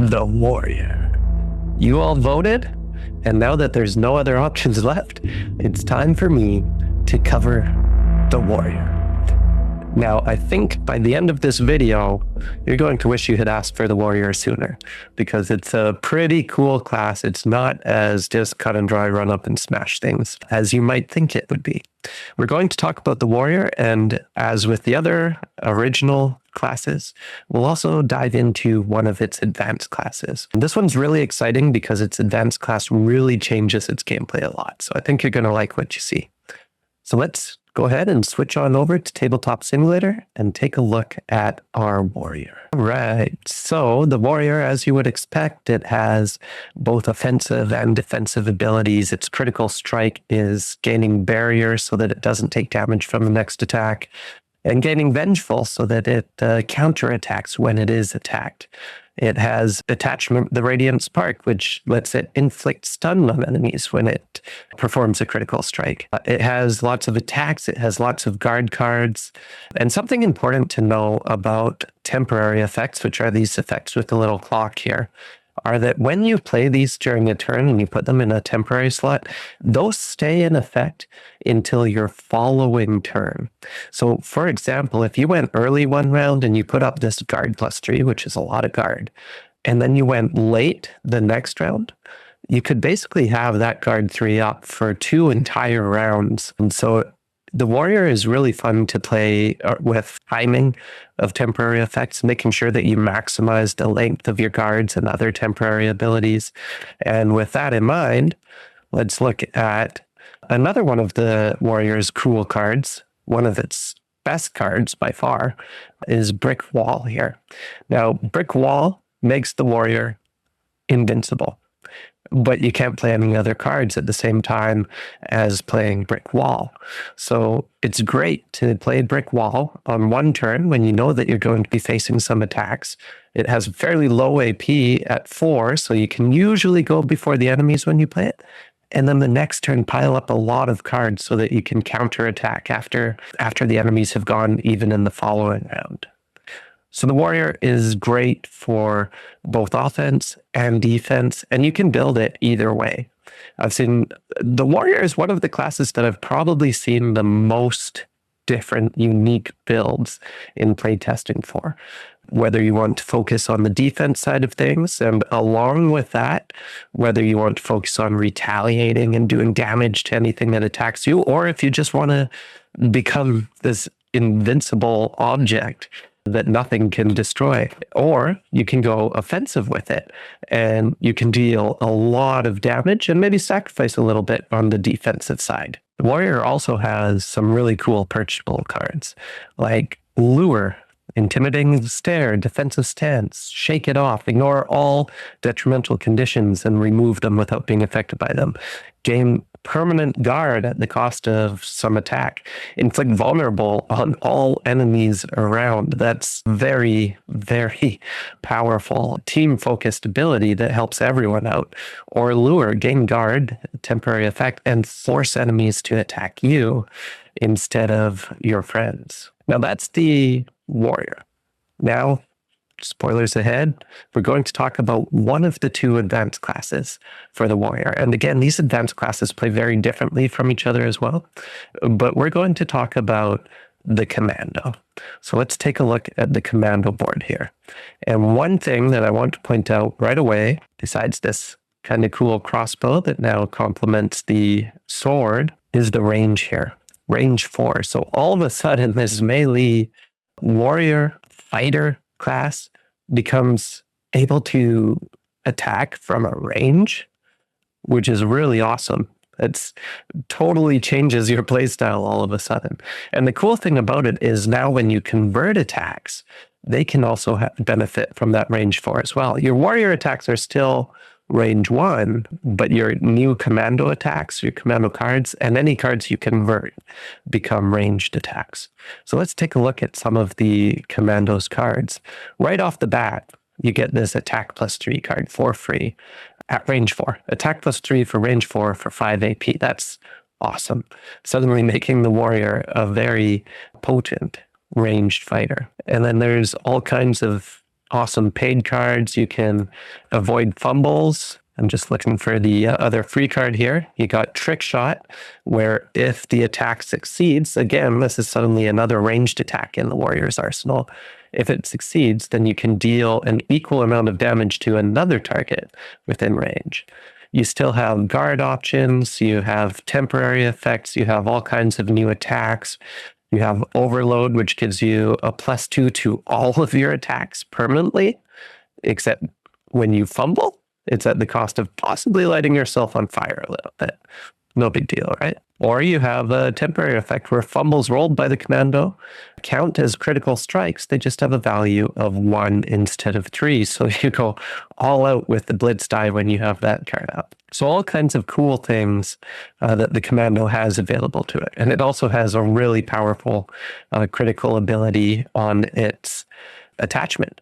the warrior. You all voted, and now that there's no other options left, it's time for me to cover the warrior. Now, I think by the end of this video, you're going to wish you had asked for the warrior sooner, because it's a pretty cool class. It's not as just cut and dry, run up and smash things as you might think it would be. We're going to talk about the warrior, and as with the other original classes, we'll also dive into one of its advanced classes. And this one's really exciting because its advanced class really changes its gameplay a lot. So I think you're going to like what you see. So let's go ahead and switch on over to Tabletop Simulator and take a look at our warrior. All right, so the warrior, as you would expect, it has both offensive and defensive abilities. Its critical strike is gaining barrier so that it doesn't take damage from the next attack, and gaining vengeful so that it counterattacks when it is attacked. It has attachment, the Radiant Spark, which lets it inflict stun on enemies when it performs a critical strike. It has lots of attacks. It has lots of guard cards. And something important to know about temporary effects, which are these effects with the little clock here, are that when you play these during a turn and you put them in a temporary slot, those stay in effect until your following turn. So for example, if you went early one round and you put up this guard +3, which is a lot of guard, and then you went late the next round, you could basically have that guard 3 up for 2 entire rounds. And so the warrior is really fun to play with timing of temporary effects, making sure that you maximize the length of your guards and other temporary abilities. And with that in mind, let's look at another one of the warrior's cool cards. One of its best cards by far is Brick Wall here. Now, Brick Wall makes the warrior invincible, but you can't play any other cards at the same time as playing Brick Wall. So it's great to play Brick Wall on one turn when you know that you're going to be facing some attacks. It has fairly low AP at 4, so you can usually go before the enemies when you play it. And then the next turn, pile up a lot of cards so that you can counterattack after the enemies have gone, even in the following round. So the warrior is great for both offense and defense, and you can build it either way. I've seen the warrior is one of the classes that I've probably seen the most different, unique builds in playtesting for. Whether you want to focus on the defense side of things, and along with that, whether you want to focus on retaliating and doing damage to anything that attacks you, or if you just want to become this invincible object that nothing can destroy, or you can go offensive with it and you can deal a lot of damage and maybe sacrifice a little bit on the defensive side. The warrior also has some really cool purchasable cards like Lure, Intimidating Stare, Defensive Stance, Shake It Off, Ignore all detrimental conditions and remove them without being affected by them. Gain Permanent Guard at the cost of some attack. Inflict Vulnerable on all enemies around. That's very, very powerful team-focused ability that helps everyone out. Or Lure, Gain Guard, temporary effect, and force enemies to attack you instead of your friends. Now that's the warrior. Now, spoilers ahead, we're going to talk about one of the 2 advanced classes for the warrior. And again, these advanced classes play very differently from each other as well. But we're going to talk about the commando. So let's take a look at the commando board here. And one thing that I want to point out right away, besides this kind of cool crossbow that now complements the sword, is the range here. Range 4. So all of a sudden, this melee warrior fighter class becomes able to attack from a range, which is really awesome. It's totally changes your playstyle all of a sudden. And the cool thing about it is now when you convert attacks, they can also benefit from that range 4 as well. Your warrior attacks are still range 1, but your new commando attacks, your commando cards, and any cards you convert become ranged attacks. So let's take a look at some of the commandos cards. Right off the bat, you get this attack +3 card for free at range 4. Attack +3 for range 4 for 5 AP. That's awesome. Suddenly making the warrior a very potent ranged fighter. And then there's all kinds of awesome paid cards. You can avoid fumbles. I'm just looking for the other free card here. You got Trick Shot, where if the attack succeeds, again, this is suddenly another ranged attack in the warrior's arsenal. If it succeeds, then you can deal an equal amount of damage to another target within range. You still have guard options, you have temporary effects, you have all kinds of new attacks. You have Overload, which gives you a +2 to all of your attacks permanently, except when you fumble, it's at the cost of possibly lighting yourself on fire a little bit. No big deal, right? Or you have a temporary effect where fumbles rolled by the commando count as critical strikes. They just have a value of 1 instead of 3. So you go all out with the blitz die when you have that card out. So all kinds of cool things that the commando has available to it. And it also has a really powerful critical ability on its attachment.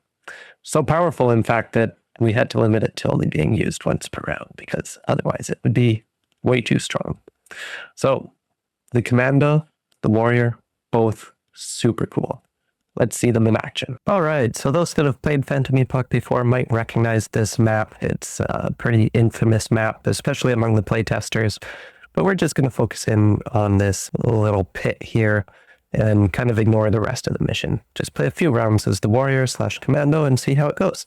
So powerful, in fact, that we had to limit it to only being used once per round, because otherwise it would be way too strong. So the commando, the warrior, both super cool. Let's see them in action. All right, so those that have played Phantom Epoch before might recognize this map. It's a pretty infamous map, especially among the playtesters. But we're just going to focus in on this little pit here and kind of ignore the rest of the mission. Just play a few rounds as the warrior/commando and see how it goes.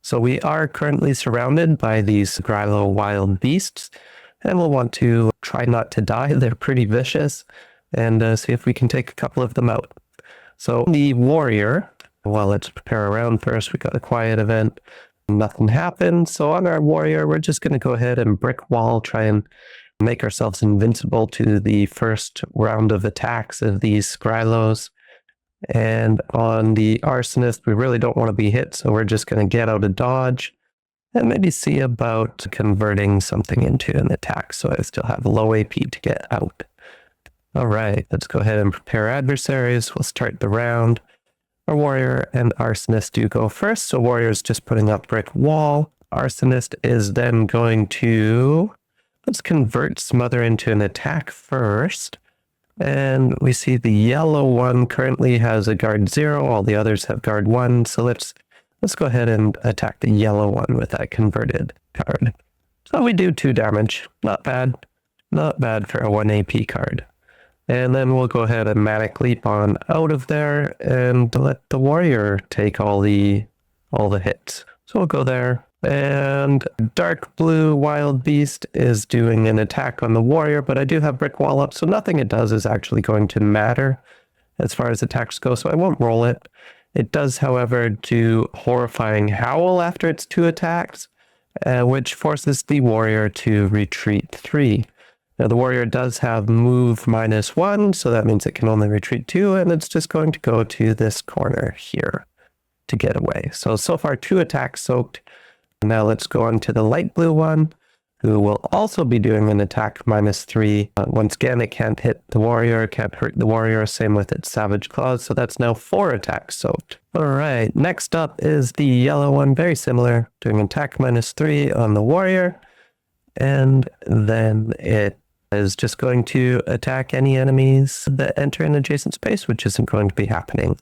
So we are currently surrounded by these Grylo wild beasts, and we'll want to try not to die. They're pretty vicious, and see if we can take a couple of them out. So the warrior, well, let's prepare a round first. We got a quiet event. Nothing happened. So on our warrior, we're just going to go ahead and brick wall, try and make ourselves invincible to the first round of attacks of these Grylos. And on the arsonist, we really don't want to be hit, so we're just going to get out of dodge and maybe see about converting something into an attack, so I still have low AP to get out. All right, let's go ahead and prepare adversaries. We'll start the round. Our warrior and arsonist do go first, so warrior is just putting up brick wall. Arsonist is then going to, let's convert smother into an attack first. And we see the yellow one currently has a guard 0, all the others have guard 1, so let's go ahead and attack the yellow one with that converted card. So we do 2 damage, not bad. Not bad for a 1 AP card. And then we'll go ahead and Manic Leap on out of there and let the warrior take all the hits. So we'll go there. And dark blue wild beast is doing an attack on the warrior, but I do have brick wall up, so nothing it does is actually going to matter as far as attacks go, so I won't roll it. It does, however, do horrifying howl after its 2 attacks, which forces the warrior to retreat 3. Now the warrior does have move -1, so that means it can only retreat 2, and it's just going to go to this corner here to get away. So far 2 attacks soaked. Now let's go on to the light blue one, who will also be doing an attack -3. Once again, it can't hit the warrior, can't hurt the warrior, same with its savage claws, so that's now 4 attacks soaked. All right, next up is the yellow one, very similar, doing attack -3 on the warrior, and then it is just going to attack any enemies that enter an adjacent space, which isn't going to be happening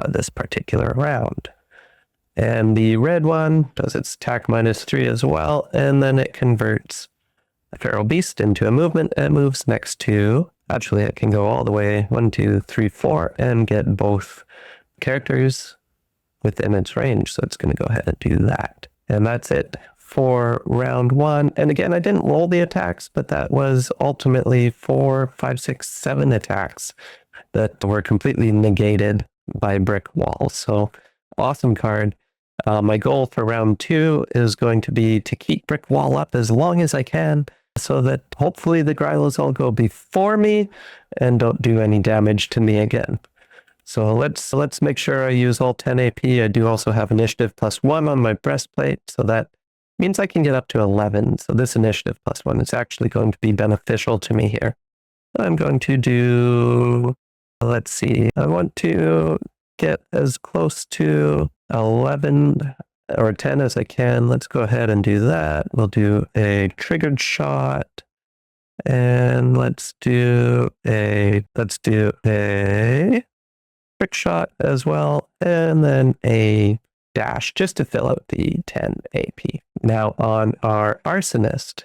this particular round. And the red one does its attack -3 as well, and then it converts a feral beast into a movement and moves next to, actually it can go all the way 1, 2, 3, 4 and get both characters within its range. So it's going to go ahead and do that. And that's it for round 1. And again, I didn't roll the attacks, but that was ultimately 4, 5, 6, 7 attacks that were completely negated by brick wall. So awesome card. My goal for round 2 is going to be to keep brick wall up as long as I can, so that hopefully the Grylos all go before me and don't do any damage to me again. So let's make sure I use all 10 AP. I do also have initiative +1 on my breastplate, so that means I can get up to 11. So this initiative +1 is actually going to be beneficial to me here. I'm going to do, let's see, I want to get as close to 11 or 10 as I can. Let's go ahead and do that. We'll do a triggered shot, and let's do a trick shot as well, and then a dash just to fill out the 10 AP. Now on our arsonist,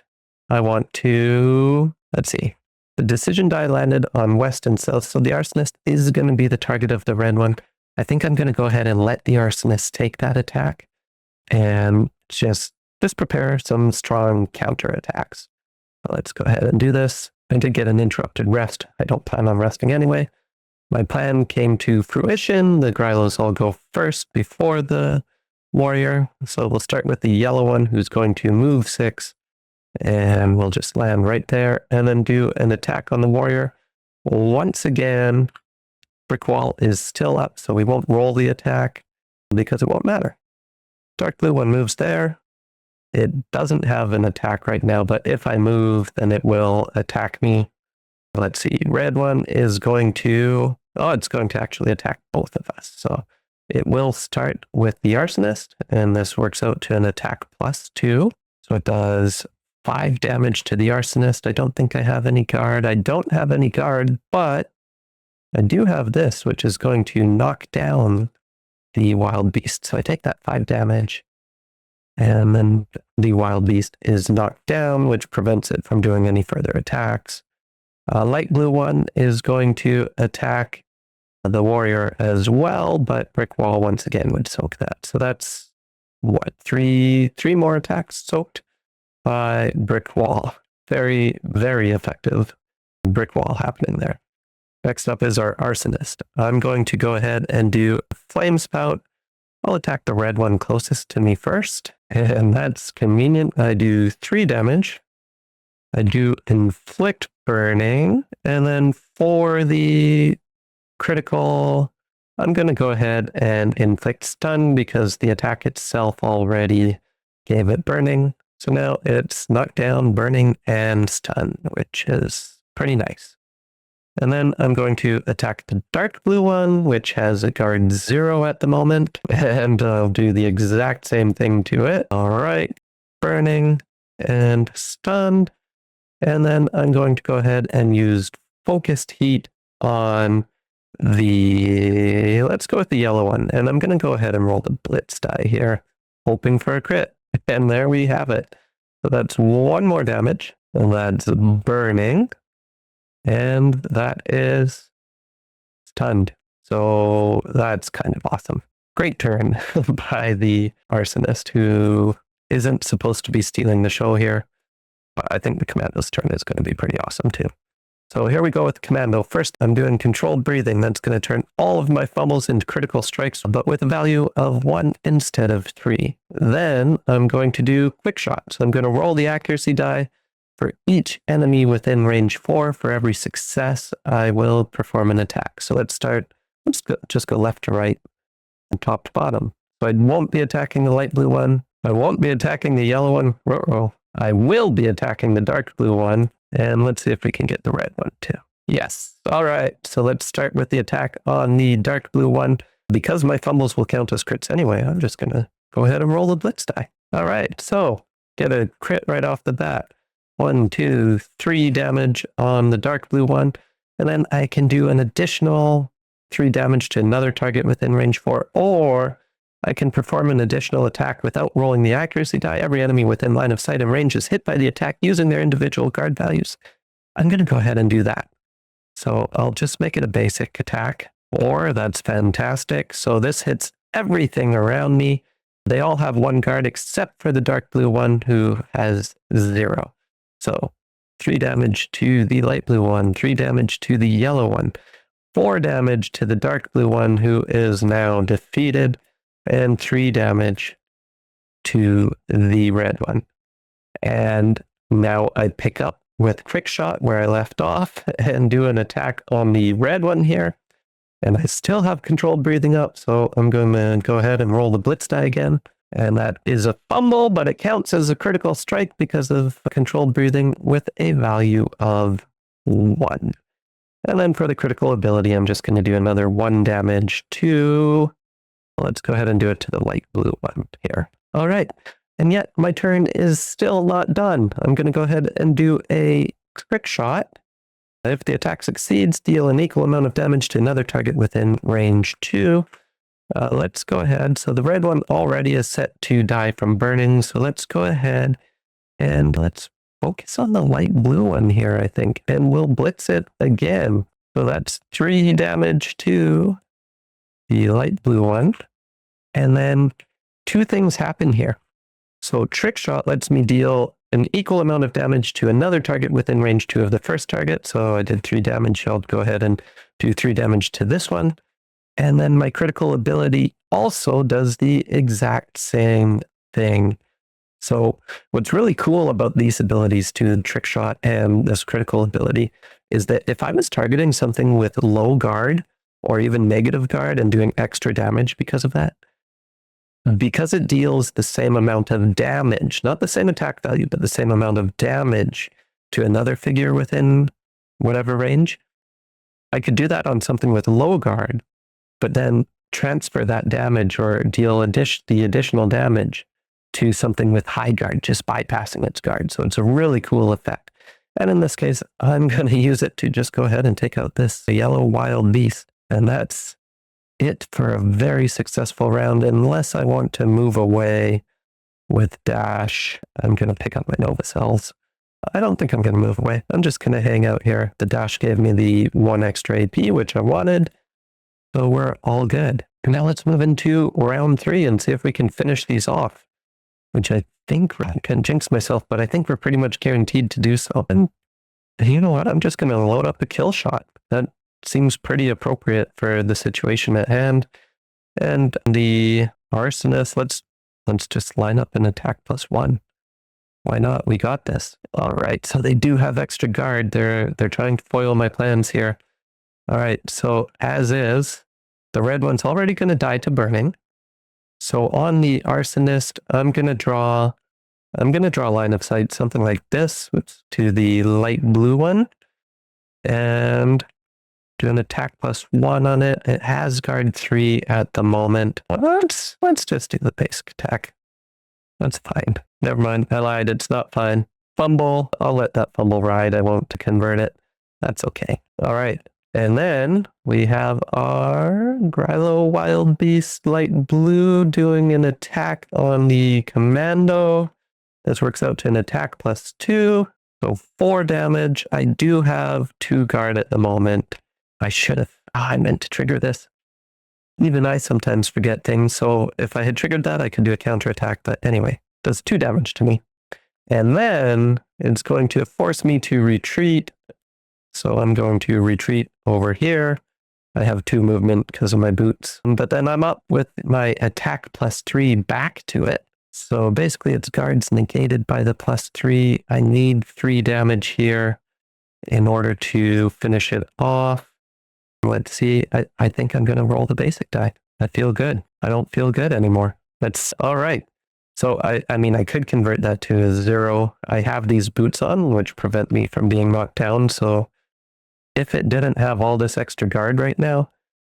I want to, let's see, the decision die landed on west and south, so the arsonist is going to be the target of the red one. I think I'm going to go ahead and let the arsonist take that attack and just prepare some strong counterattacks. Let's go ahead and do this. I did get an interrupted rest. I don't plan on resting anyway. My plan came to fruition. The Grylos all go first before the warrior. So we'll start with the yellow one who's going to move 6. And we'll just land right there and then do an attack on the warrior. Once again, brick wall is still up, so we won't roll the attack because it won't matter. Dark blue one moves there. It doesn't have an attack right now, but if I move, then it will attack me. Let's see, red one is going to, it's going to actually attack both of us. So it will start with the arsonist, and this works out to an attack +2. So it does 5 damage to the arsonist. I don't think I have any guard. I don't have any guard, but I do have this, which is going to knock down the wild beast. So I take that 5 damage, and then the wild beast is knocked down, which prevents it from doing any further attacks. Light blue one is going to attack the warrior as well, but brick wall once again would soak that. So that's what, three more attacks soaked by brick wall. Very, very effective brick wall happening there. Next up is our arsonist. I'm going to go ahead and do flame spout. I'll attack the red one closest to me first, and that's convenient. I do 3 damage. I do inflict burning, and then for the critical, I'm going to go ahead and inflict stun because the attack itself already gave it burning. So now it's knockdown, burning, and stun, which is pretty nice. And then I'm going to attack the dark blue one, which has a guard 0 at the moment, and I'll do the exact same thing to it. All right, burning and stunned. And then I'm going to go ahead and use focused heat on the, let's go with the yellow one. And I'm going to go ahead and roll the blitz die here, hoping for a crit. And there we have it. So that's 1 more damage. And that's burning. And that is stunned. So that's kind of awesome. Great turn by the arsonist, who isn't supposed to be stealing the show here. But I think the commando's turn is going to be pretty awesome too. So here we go with the commando. First, I'm doing controlled breathing. That's going to turn all of my fumbles into critical strikes, but with a value of 1 instead of 3. Then I'm going to do quick shot. So I'm going to roll the accuracy die for each enemy within range 4. For every success, I will perform an attack. So let's just go left to right and top to bottom. So I won't be attacking the light blue one. I won't be attacking the yellow one. I will be attacking the dark blue one. And let's see if we can get the red one too. Yes. All right. So let's start with the attack on the dark blue one. Because my fumbles will count as crits anyway, I'm just going to go ahead and roll the blitz die. All right. So get a crit right off the bat. 1, 2, 3 damage on the dark blue one. And then I can do an additional 3 damage to another target within range 4. Or I can perform an additional attack without rolling the accuracy die. Every enemy within line of sight and range is hit by the attack using their individual guard values. I'm going to go ahead and do that. So I'll just make it a basic attack. Or that's fantastic. So this hits everything around me. They all have 1 guard except for the dark blue one who has 0. So 3 damage to the light blue one, 3 damage to the yellow one, 4 damage to the dark blue one who is now defeated, and 3 damage to the red one. And now I pick up with quick shot where I left off and do an attack on the red one here. And I still have controlled breathing up, so I'm going to go ahead and roll the blitz die again. And that is a fumble, but it counts as a critical strike because of controlled breathing with a value of 1. And then for the critical ability, I'm just going to do another 1 damage to, let's go ahead and do it to the light blue one here. All right. And yet my turn is still not done. I'm going to go ahead and do a quick shot. If the attack succeeds, deal an equal amount of damage to another target within range 2. Let's go ahead. So the red one already is set to die from burning. So let's go ahead and let's focus on the light blue one here, I think. And we'll blitz it again. So that's 3 damage to the light blue one. And then 2 things happen here. So Trick Shot lets me deal an equal amount of damage to another target within range 2 of the first target. So I did 3 damage. I'll go ahead and do 3 damage to this one. And then my critical ability also does the exact same thing. So what's really cool about these abilities to Trick Shot and this critical ability is that if I was targeting something with low guard or even negative guard and doing extra damage because of that, because it deals the same amount of damage, not the same attack value, but the same amount of damage to another figure within whatever range, I could do that on something with low guard, but then transfer that damage or deal the additional damage to something with high guard, just bypassing its guard. So it's a really cool effect. And in this case, I'm going to use it to just go ahead and take out this yellow wild beast. And that's it for a very successful round, unless I want to move away with dash. I'm going to pick up my Nova Cells. I don't think I'm going to move away. I'm just going to hang out here. The dash gave me the 1 extra AP, which I wanted. So we're all good. Now let's move into round 3 and see if we can finish these off, which I think I can jinx myself, but I think we're pretty much guaranteed to do so. And you know what? I'm just going to load up a kill shot. That seems pretty appropriate for the situation at hand. And the arsonist, let's just line up an attack +1. Why not? We got this. All right. So they do have extra guard. They're trying to foil my plans here. All right. So as is, the red one's already going to die to burning. So on the arsonist, I'm going to draw line of sight, something like this to the light blue one. And do an attack +1 on it. It has guard 3 at the moment. Let's just do the basic attack. That's fine. Never mind. I lied. It's not fine. Fumble. I'll let that fumble ride. I won't convert it. That's okay. All right. And then we have our Grylo Wild Beast Light Blue doing an attack on the Commando. This works out to an attack +2. So 4 damage. I do have 2 guard at the moment. I meant to trigger this. Even I sometimes forget things, so if I had triggered that, I could do a counterattack, but anyway, it does 2 damage to me. And then it's going to force me to retreat, so I'm going to retreat over here. I have 2 movement because of my boots, but then I'm up with my attack +3 back to it. So basically its guard's negated by the +3. I need 3 damage here in order to finish it off. Let's see. I think I'm going to roll the basic die. I feel good. I don't feel good anymore. That's all right. So I mean, I could convert that to a 0. I have these boots on, which prevent me from being knocked down. So if it didn't have all this extra guard right now,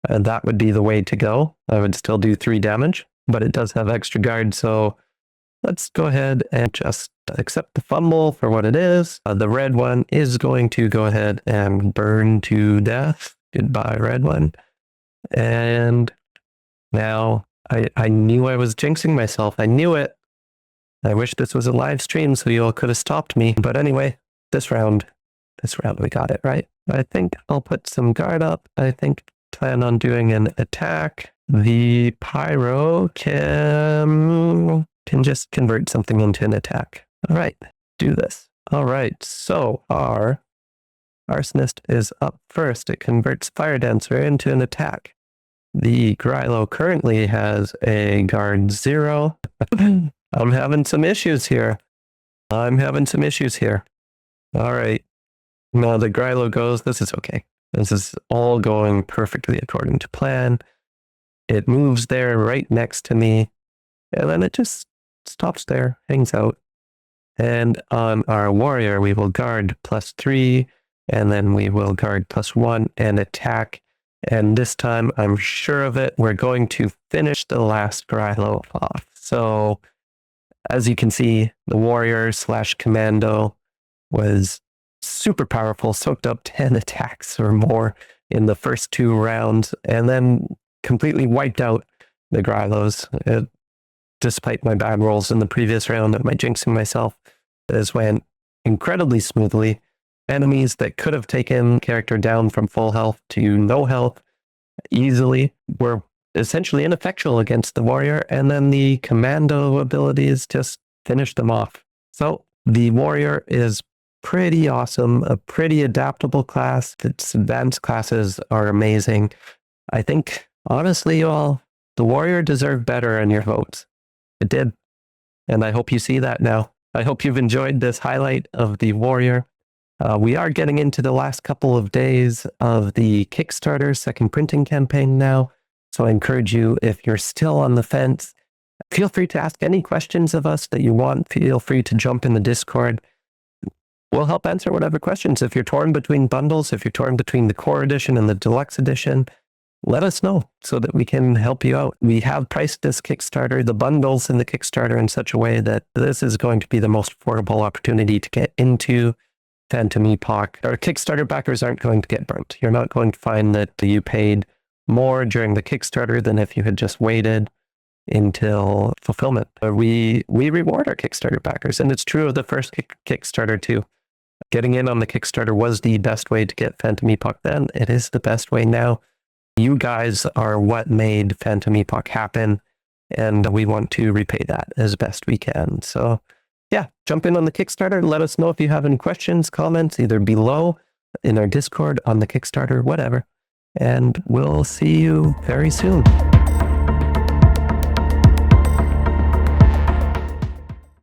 that would be the way to go. I would still do 3 damage, but it does have extra guard. So let's go ahead and just accept the fumble for what it is. The red one is going to go ahead and burn to death. Goodbye, red one. And now I knew I was jinxing myself. I knew it. I wish this was a live stream so you all could have stopped me. But anyway, this round we got it, right? I think I'll put some guard up. I think plan on doing an attack. The pyro can just convert something into an attack. All right, do this. All right, so our arsonist is up first. It converts Fire Dancer into an attack. The Grylo currently has a guard 0. I'm having some issues here. All right. Now the Grylo goes, this is okay. This is all going perfectly according to plan. It moves there right next to me. And then it just stops there, hangs out. And on our warrior, we will guard +3. And then we will guard +1 and attack. And this time, I'm sure of it, we're going to finish the last Grylo off. So, as you can see, the warrior/commando was super powerful, soaked up 10 attacks or more in the first 2 rounds, and then completely wiped out the Grylos. Despite my bad rolls in the previous round and my jinxing myself, this went incredibly smoothly. Enemies that could have taken character down from full health to no health easily were essentially ineffectual against the warrior, and then the commando abilities just finished them off. So the warrior is pretty awesome, a pretty adaptable class. Its advanced classes are amazing. I think, honestly, you all, the warrior deserved better in your votes. It did. And I hope you see that now. I hope you've enjoyed this highlight of the warrior. We are getting into the last couple of days of the Kickstarter second printing campaign now. So I encourage you, if you're still on the fence, feel free to ask any questions of us that you want. Feel free to jump in the Discord. We'll help answer whatever questions. If you're torn between bundles, if you're torn between the core edition and the deluxe edition, let us know so that we can help you out. We have priced this Kickstarter, the bundles in the Kickstarter, in such a way that this is going to be the most affordable opportunity to get into Phantom Epoch. Our Kickstarter backers aren't going to get burnt. You're not going to find that you paid more during the Kickstarter than if you had just waited until fulfillment. We reward our Kickstarter backers, and it's true of the first Kickstarter too. Getting in on the Kickstarter was the best way to get Phantom Epoch then. It is the best way now. You guys are what made Phantom Epoch happen, and we want to repay that as best we can. So yeah, jump in on the Kickstarter. Let us know if you have any questions, comments, either below, in our Discord, on the Kickstarter, whatever. And we'll see you very soon.